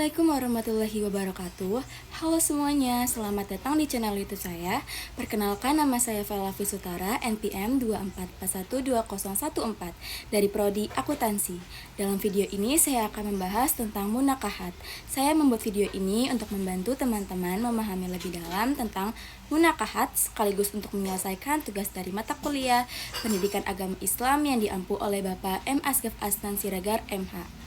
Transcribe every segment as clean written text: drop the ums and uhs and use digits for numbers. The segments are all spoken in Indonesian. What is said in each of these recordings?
Assalamualaikum warahmatullahi wabarakatuh. Halo semuanya, selamat datang di channel YouTube saya. Perkenalkan, nama saya Vela Visutara, NPM 244120114 dari Prodi Akuntansi. Dalam video ini saya akan membahas tentang munakahat. Saya membuat video ini untuk membantu teman-teman memahami lebih dalam tentang munakahat sekaligus untuk menyelesaikan tugas dari mata kuliah Pendidikan Agama Islam yang diampu oleh Bapak M. Asgaf Asnan Siregar, MH.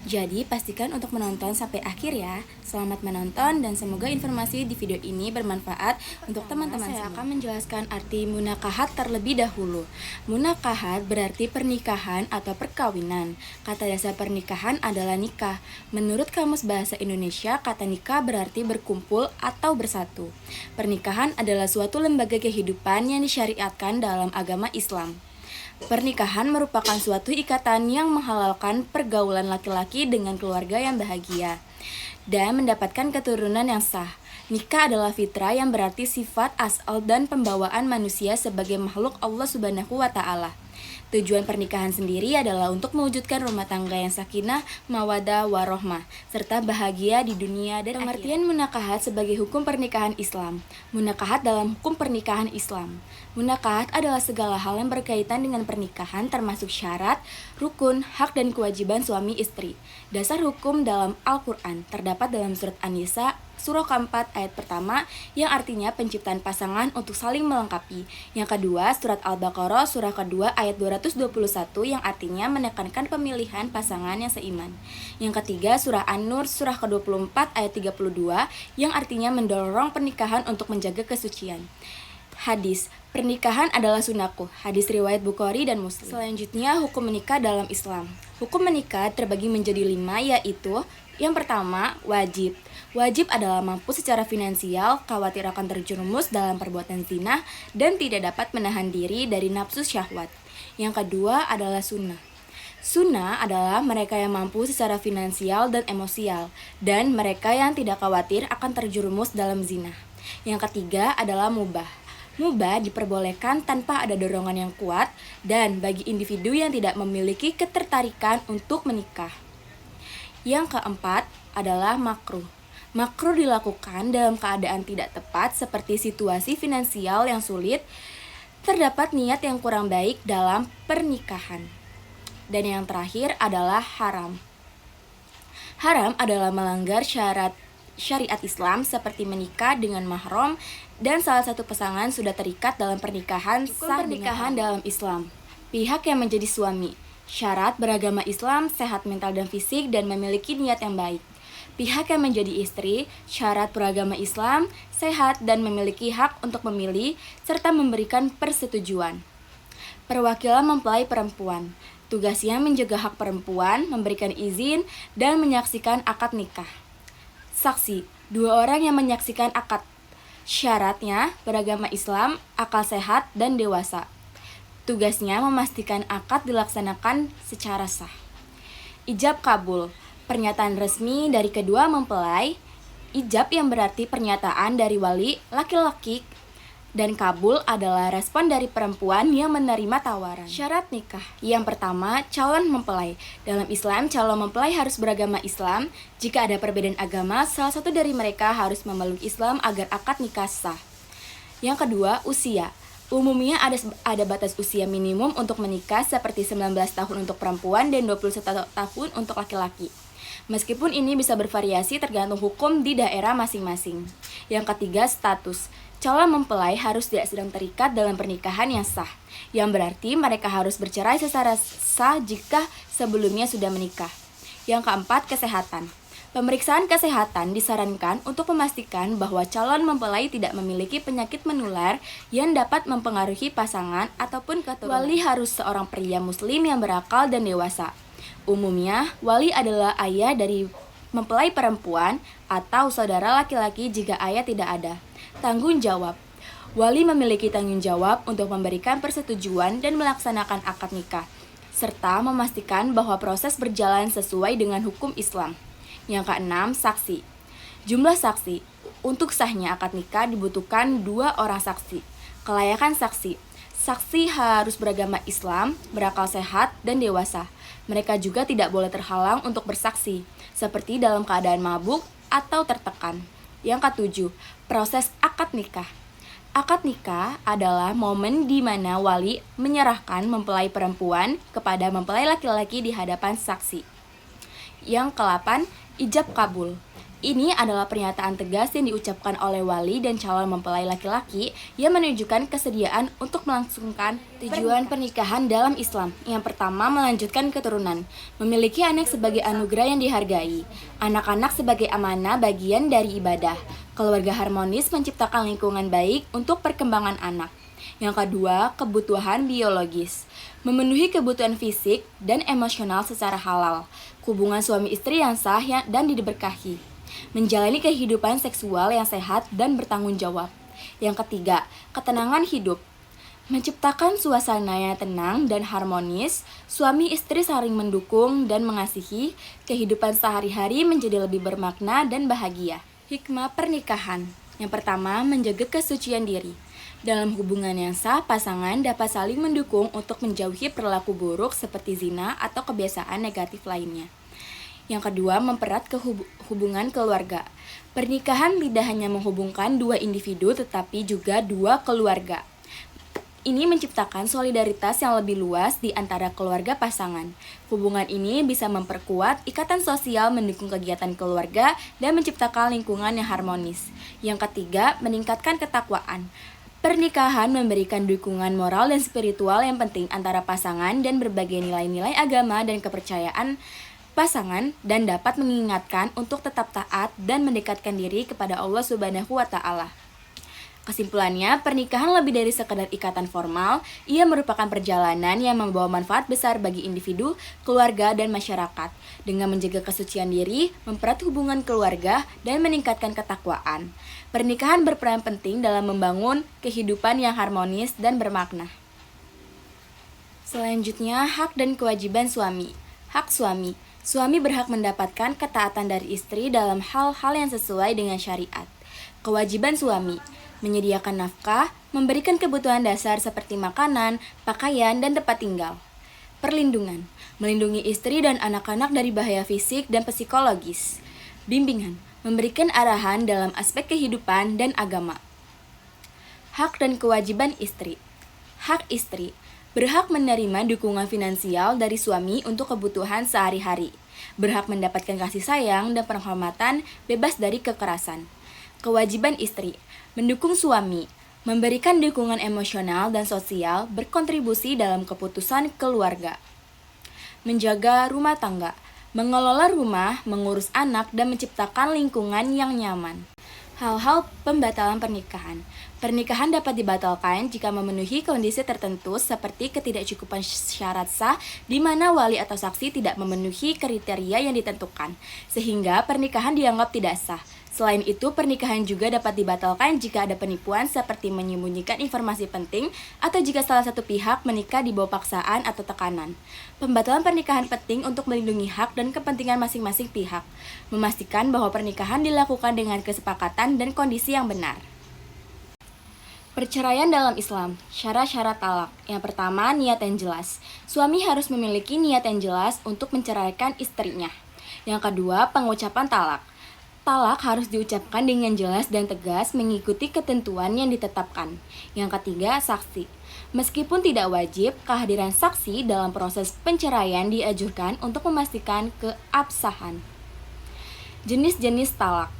Jadi pastikan untuk menonton sampai akhir ya. Selamat menonton dan semoga informasi di video ini bermanfaat untuk teman-teman semua. Saya akan menjelaskan arti munakahat terlebih dahulu. Munakahat berarti pernikahan atau perkawinan. Kata dasar pernikahan adalah nikah. Menurut Kamus Bahasa Indonesia, kata nikah berarti berkumpul atau bersatu. Pernikahan adalah suatu lembaga kehidupan yang disyariatkan dalam agama Islam. Pernikahan merupakan suatu ikatan yang menghalalkan pergaulan laki-laki dengan keluarga yang bahagia dan mendapatkan keturunan yang sah. Nikah adalah fitrah yang berarti sifat asal dan pembawaan manusia sebagai makhluk Allah Subhanahu wa Ta'ala. Tujuan pernikahan sendiri adalah untuk mewujudkan rumah tangga yang sakinah, mawadah, warohmah, serta bahagia di dunia dan akhirat. Pengertian munakahat sebagai hukum pernikahan Islam. Munakahat dalam hukum pernikahan Islam. Munakahat adalah segala hal yang berkaitan dengan pernikahan termasuk syarat, rukun, hak dan kewajiban suami istri. Dasar hukum dalam Al-Quran terdapat dalam surat An-Nisa surah keempat ayat pertama yang artinya penciptaan pasangan untuk saling melengkapi. Yang kedua, surat Al-Baqarah surah kedua ayat 221 yang artinya menekankan pemilihan pasangan yang seiman. Yang ketiga, surah An-Nur surah ke-24 ayat 32 yang artinya mendorong pernikahan untuk menjaga kesucian. Hadis, pernikahan adalah sunahku. Hadis riwayat Bukhari dan Muslim. Selanjutnya, hukum menikah dalam Islam. Hukum menikah terbagi menjadi 5, yaitu yang pertama, wajib. Wajib adalah mampu secara finansial, khawatir akan terjerumus dalam perbuatan zina, dan tidak dapat menahan diri dari nafsu syahwat. Yang kedua adalah sunnah. Sunnah adalah mereka yang mampu secara finansial dan emosial, dan mereka yang tidak khawatir akan terjerumus dalam zina. Yang ketiga adalah mubah. Mubah diperbolehkan tanpa ada dorongan yang kuat, dan bagi individu yang tidak memiliki ketertarikan untuk menikah. Yang keempat adalah makruh. Makruh dilakukan dalam keadaan tidak tepat seperti situasi finansial yang sulit, terdapat niat yang kurang baik dalam pernikahan. Dan yang terakhir adalah haram. Haram adalah melanggar syarat syariat Islam seperti menikah dengan mahram dan salah satu pasangan sudah terikat dalam pernikahan sah. Pernikahan dalam Islam. Pihak yang menjadi suami. Syarat beragama Islam, sehat mental dan fisik, dan memiliki niat yang baik. Pihak yang menjadi istri, syarat beragama Islam, sehat, dan memiliki hak untuk memilih, serta memberikan persetujuan. Perwakilan mempelai perempuan. Tugasnya menjaga hak perempuan, memberikan izin, dan menyaksikan akad nikah. Saksi, 2 orang yang menyaksikan akad. Syaratnya beragama Islam, akal sehat, dan dewasa. Tugasnya memastikan akad dilaksanakan secara sah. Ijab kabul. Pernyataan resmi dari kedua mempelai. Ijab yang berarti pernyataan dari wali laki-laki, dan kabul adalah respon dari perempuan yang menerima tawaran. Syarat nikah. Yang pertama, calon mempelai. Dalam Islam, calon mempelai harus beragama Islam. Jika ada perbedaan agama, salah satu dari mereka harus memeluk Islam agar akad nikah sah. Yang kedua, usia. Umumnya ada batas usia minimum untuk menikah seperti 19 tahun untuk perempuan dan 21 tahun untuk laki-laki. Meskipun ini bisa bervariasi tergantung hukum di daerah masing-masing. Yang ketiga, status. Calon mempelai harus tidak sedang terikat dalam pernikahan yang sah, yang berarti mereka harus bercerai secara sah jika sebelumnya sudah menikah. Yang keempat, kesehatan. Pemeriksaan kesehatan disarankan untuk memastikan bahwa calon mempelai tidak memiliki penyakit menular yang dapat mempengaruhi pasangan ataupun keturunan. Wali harus seorang pria muslim yang berakal dan dewasa. Umumnya, wali adalah ayah dari mempelai perempuan atau saudara laki-laki jika ayah tidak ada. Tanggung jawab. Wali memiliki tanggung jawab untuk memberikan persetujuan dan melaksanakan akad nikah, serta memastikan bahwa proses berjalan sesuai dengan hukum Islam. Yang keenam, saksi. Jumlah saksi. Untuk sahnya akad nikah dibutuhkan 2 orang saksi. Kelayakan saksi. Saksi harus beragama Islam, berakal sehat, dan dewasa. Mereka juga tidak boleh terhalang untuk bersaksi, seperti dalam keadaan mabuk atau tertekan. Yang ketujuh, proses akad nikah. Akad nikah adalah momen di mana wali menyerahkan mempelai perempuan kepada mempelai laki-laki di hadapan saksi. Yang ke-8, ijab kabul. Ini adalah pernyataan tegas yang diucapkan oleh wali dan calon mempelai laki-laki yang menunjukkan kesediaan untuk melangsungkan tujuan pernikahan dalam Islam. Yang pertama, melanjutkan keturunan. Memiliki anak sebagai anugerah yang dihargai. Anak-anak sebagai amanah bagian dari ibadah. Keluarga harmonis menciptakan lingkungan baik untuk perkembangan anak. Yang kedua, kebutuhan biologis. Memenuhi kebutuhan fisik dan emosional secara halal. Hubungan suami istri yang sah dan diberkahi. Menjalani kehidupan seksual yang sehat dan bertanggung jawab. Yang ketiga, ketenangan hidup. Menciptakan suasana yang tenang dan harmonis, suami istri saling mendukung dan mengasihi, kehidupan sehari-hari menjadi lebih bermakna dan bahagia. Hikmah pernikahan. Yang pertama, menjaga kesucian diri. Dalam hubungan yang sah, pasangan dapat saling mendukung untuk menjauhi perilaku buruk seperti zina atau kebiasaan negatif lainnya. Yang kedua, mempererat hubungan keluarga. Pernikahan tidak hanya menghubungkan dua individu tetapi juga dua keluarga. Ini menciptakan solidaritas yang lebih luas di antara keluarga pasangan. Hubungan ini bisa memperkuat ikatan sosial, mendukung kegiatan keluarga, dan menciptakan lingkungan yang harmonis. Yang ketiga, meningkatkan ketakwaan. Pernikahan memberikan dukungan moral dan spiritual yang penting antara pasangan dan berbagai nilai-nilai agama dan kepercayaan pasangan dan dapat mengingatkan untuk tetap taat dan mendekatkan diri kepada Allah Subhanahu wa Ta'ala. Kesimpulannya, pernikahan lebih dari sekadar ikatan formal, ia merupakan perjalanan yang membawa manfaat besar bagi individu, keluarga, dan masyarakat. Dengan menjaga kesucian diri, mempererat hubungan keluarga, dan meningkatkan ketakwaan. Pernikahan berperan penting dalam membangun kehidupan yang harmonis dan bermakna. Selanjutnya, hak dan kewajiban suami. Hak suami. Suami berhak mendapatkan ketaatan dari istri dalam hal-hal yang sesuai dengan syariat. Kewajiban suami, menyediakan nafkah, memberikan kebutuhan dasar seperti makanan, pakaian, dan tempat tinggal. Perlindungan, melindungi istri dan anak-anak dari bahaya fisik dan psikologis. Bimbingan, memberikan arahan dalam aspek kehidupan dan agama. Hak dan kewajiban istri. Hak istri, berhak menerima dukungan finansial dari suami untuk kebutuhan sehari-hari. Berhak mendapatkan kasih sayang dan penghormatan bebas dari kekerasan. Kewajiban istri, mendukung suami, memberikan dukungan emosional dan sosial, berkontribusi dalam keputusan keluarga. Menjaga rumah tangga, mengelola rumah, mengurus anak, dan menciptakan lingkungan yang nyaman. Hal-hal pembatalan pernikahan. Pernikahan dapat dibatalkan jika memenuhi kondisi tertentu seperti ketidakcukupan syarat sah di mana wali atau saksi tidak memenuhi kriteria yang ditentukan, sehingga pernikahan dianggap tidak sah. Selain itu, pernikahan juga dapat dibatalkan jika ada penipuan seperti menyembunyikan informasi penting atau jika salah satu pihak menikah di bawah paksaan atau tekanan. Pembatalan pernikahan penting untuk melindungi hak dan kepentingan masing-masing pihak, memastikan bahwa pernikahan dilakukan dengan kesepakatan dan kondisi yang benar. Perceraian dalam Islam, syarat-syarat talak. Yang pertama, niat yang jelas. Suami harus memiliki niat yang jelas untuk menceraikan istrinya. Yang kedua, pengucapan talak. Talak harus diucapkan dengan jelas dan tegas mengikuti ketentuan yang ditetapkan. Yang ketiga, saksi. Meskipun tidak wajib, kehadiran saksi dalam proses penceraian dianjurkan untuk memastikan keabsahan. Jenis-jenis talak.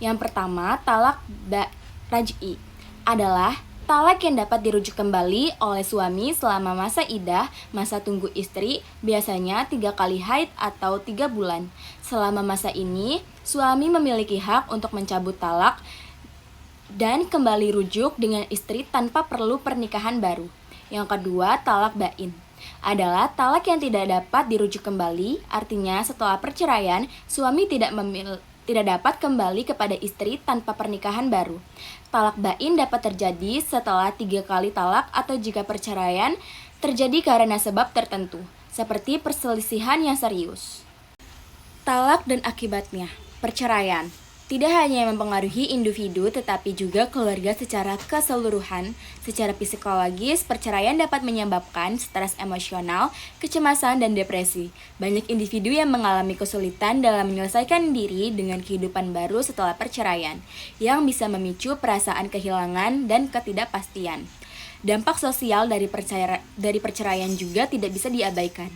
Yang pertama, talak raj'i adalah talak yang dapat dirujuk kembali oleh suami selama masa iddah, masa tunggu istri, biasanya 3 kali haid atau 3 bulan. Selama masa ini, suami memiliki hak untuk mencabut talak dan kembali rujuk dengan istri tanpa perlu pernikahan baru. Yang kedua, talak bain adalah talak yang tidak dapat dirujuk kembali, artinya setelah perceraian, suami tidak dapat kembali kepada istri tanpa pernikahan baru. Talak bain dapat terjadi setelah 3 kali talak atau jika perceraian terjadi karena sebab tertentu, seperti perselisihan yang serius. Talak dan akibatnya. Perceraian. tidak hanya mempengaruhi individu tetapi juga keluarga secara keseluruhan. Secara psikologis, perceraian dapat menyebabkan stres emosional, kecemasan, dan depresi. Banyak individu yang mengalami kesulitan dalam menyelesaikan diri dengan kehidupan baru setelah perceraian, yang bisa memicu perasaan kehilangan dan ketidakpastian. Dampak sosial dari perceraian juga tidak bisa diabaikan.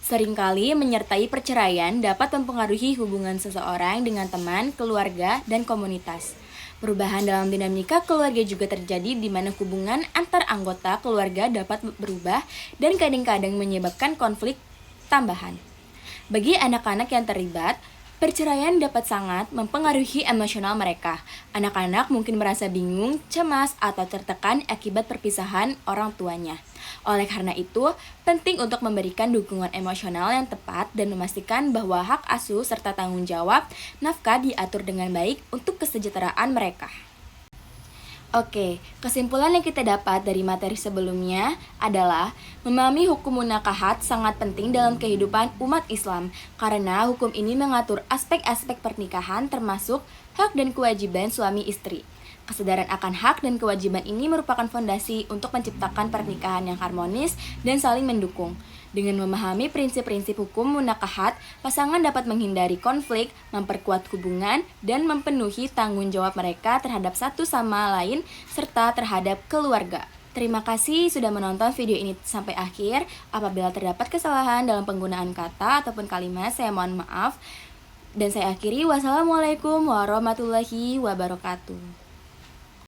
Seringkali menyertai perceraian dapat mempengaruhi hubungan seseorang dengan teman, keluarga, dan komunitas. Perubahan dalam dinamika keluarga juga terjadi di mana hubungan antar anggota keluarga dapat berubah dan kadang-kadang menyebabkan konflik tambahan. Bagi anak-anak yang terlibat, perceraian dapat sangat mempengaruhi emosional mereka. Anak-anak mungkin merasa bingung, cemas, atau tertekan akibat perpisahan orang tuanya. Oleh karena itu, penting untuk memberikan dukungan emosional yang tepat dan memastikan bahwa hak asuh serta tanggung jawab nafkah diatur dengan baik untuk kesejahteraan mereka. Oke, kesimpulan yang kita dapat dari materi sebelumnya adalah memahami hukum munakahat sangat penting dalam kehidupan umat Islam karena hukum ini mengatur aspek-aspek pernikahan termasuk hak dan kewajiban suami istri. Kesadaran akan hak dan kewajiban ini merupakan fondasi untuk menciptakan pernikahan yang harmonis dan saling mendukung. Dengan memahami prinsip-prinsip hukum munakahat, pasangan dapat menghindari konflik, memperkuat hubungan, dan memenuhi tanggung jawab mereka terhadap satu sama lain serta terhadap keluarga. Terima kasih sudah menonton video ini sampai akhir. Apabila terdapat kesalahan dalam penggunaan kata ataupun kalimat, saya mohon maaf. Dan saya akhiri, wassalamualaikum warahmatullahi wabarakatuh.